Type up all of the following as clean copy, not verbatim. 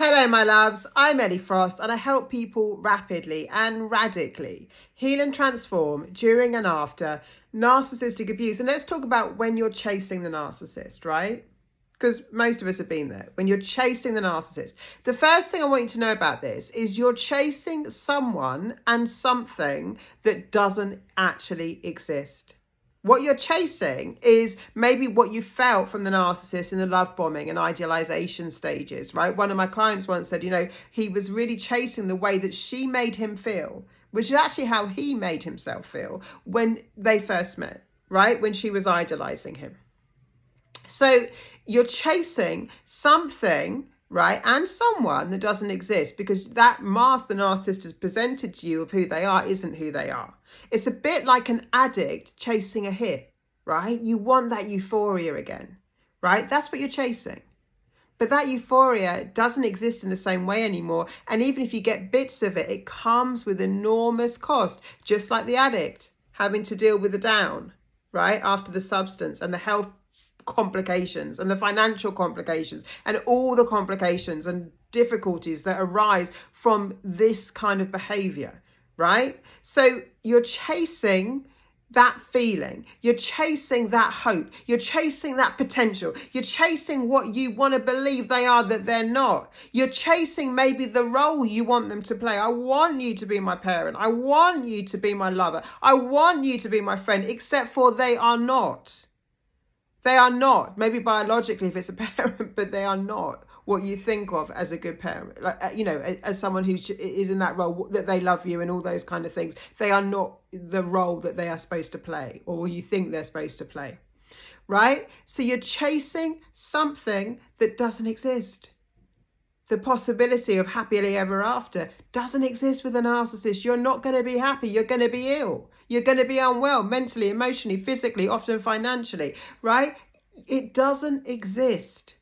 Hello, my loves. I'm Ellie Frost, and I help people rapidly and radically heal and transform during and after narcissistic abuse. And let's talk about when you're chasing the narcissist, right? Because most of us have been there. When you're chasing the narcissist, the first thing I want you to know about this is you're chasing someone and something that doesn't actually exist. What you're chasing is maybe what you felt from the narcissist in the love bombing and idealization stages, right? One of my clients once said, he was really chasing the way that she made him feel, which is actually how he made himself feel when they first met, right? When she was idolizing him. So you're chasing something, right, and someone that doesn't exist, because that mask the narcissist has presented to you of who they are isn't who they are. It's a bit like an addict chasing a hit, right? You want that euphoria again, right? That's what you're chasing. But that euphoria doesn't exist in the same way anymore. And even if you get bits of it, it comes with enormous cost, just like the addict having to deal with the down, right, after the substance, and the health complications and the financial complications and all the complications and difficulties that arise from this kind of behavior, right? So you're chasing that feeling, you're chasing that hope, you're chasing that potential, you're chasing what you want to believe they are that they're not. You're chasing maybe the role you want them to play. I want you to be my parent, I want you to be my lover, I want you to be my friend, except for they are not. They are not, maybe biologically if it's a parent, but they are not what you think of as a good parent. Like, as someone who is in that role, that they love you and all those kind of things. They are not the role that they are supposed to play, or you think they're supposed to play, right? So you're chasing something that doesn't exist. The possibility of happily ever after doesn't exist with a narcissist. You're not going to be happy. You're going to be ill. You're going to be unwell, mentally, emotionally, physically, often financially, right? It doesn't exist.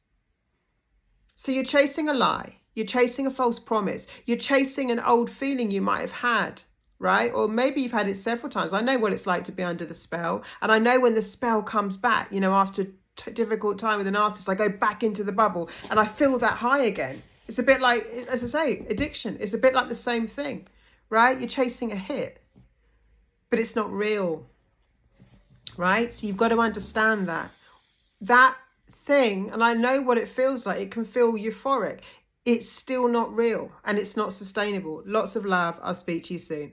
So you're chasing a lie. You're chasing a false promise. You're chasing an old feeling you might have had, right? Or maybe you've had it several times. I know what it's like to be under the spell. And I know when the spell comes back, after a difficult time with a narcissist, I go back into the bubble and I feel that high again. It's a bit like, as I say, addiction. It's a bit like the same thing, right? You're chasing a hit, but it's not real, right? So you've got to understand that thing, and I know what it feels like. It can feel euphoric. It's still not real, and it's not sustainable. Lots of love. I'll speak to you soon.